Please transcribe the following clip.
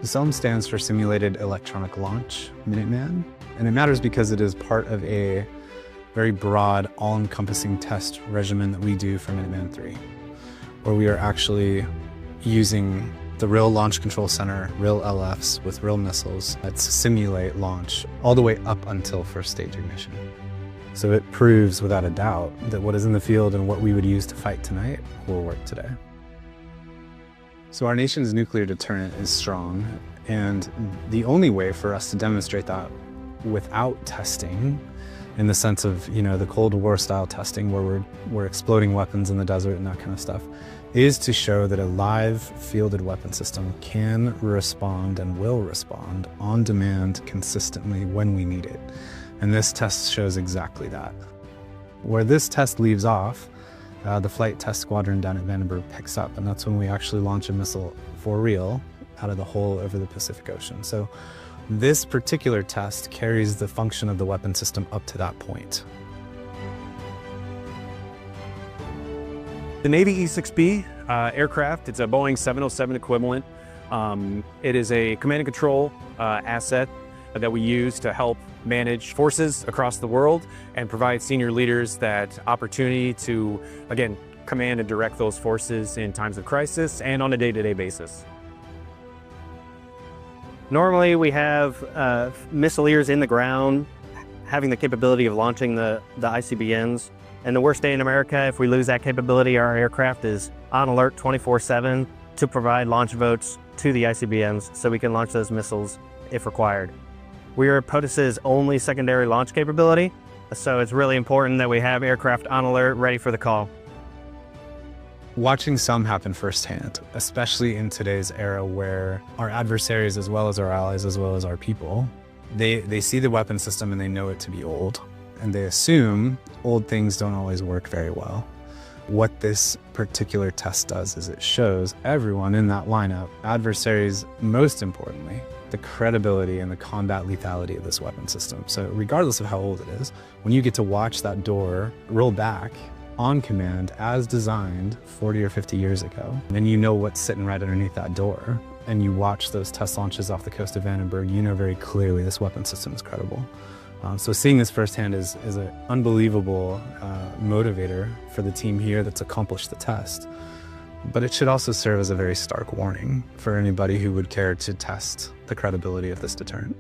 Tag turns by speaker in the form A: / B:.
A: SELM stands for Simulated Electronic Launch Minuteman, and it matters because it is part of a very broad, all-encompassing test regimen that we do for Minuteman III, where we are actually using the real launch control center, real LFs with real missiles that simulate launch all the way up until first stage ignition. So it proves without a doubt that what is in the field and what we would use to fight tonight will work today. So our nation's nuclear deterrent is strong, and the only way for us to demonstrate that without testing, in the sense of, the Cold War style testing where we're exploding weapons in the desert and that kind of stuff, is to show that a live fielded weapon system can respond and will respond on demand consistently when we need it. And this test shows exactly that. Where this test leaves off, the Flight Test Squadron down at Vandenberg picks up, and that's when we actually launch a missile for real out of the hole over the Pacific Ocean. So this particular test carries the function of the weapon system up to that point.
B: The Navy E-6B aircraft, it's a Boeing 707 equivalent. It is a command and control asset that we use to help manage forces across the world and provide senior leaders that opportunity to, again, command and direct those forces in times of crisis and on a day-to-day basis.
C: Normally we have missileers in the ground having the capability of launching the ICBMs. And the worst day in America, if we lose that capability, our aircraft is on alert 24/7 to provide launch votes to the ICBMs so we can launch those missiles if required. We are POTUS's only secondary launch capability, so it's really important that we have aircraft on alert, ready for the call.
A: Watching SELM happen firsthand, especially in today's era where our adversaries, as well as our allies, as well as our people, they see the weapon system and they know it to be old. And they assume old things don't always work very well. What this particular test does is it shows everyone in that lineup, adversaries most importantly, the credibility and the combat lethality of this weapon system. So regardless of how old it is, when you get to watch that door roll back on command as designed 40 or 50 years ago, then you know what's sitting right underneath that door, and you watch those test launches off the coast of Vandenberg, you know very clearly this weapon system is credible. So seeing this firsthand is an unbelievable motivator for the team here that's accomplished the test. But it should also serve as a very stark warning for anybody who would care to test the credibility of this deterrent.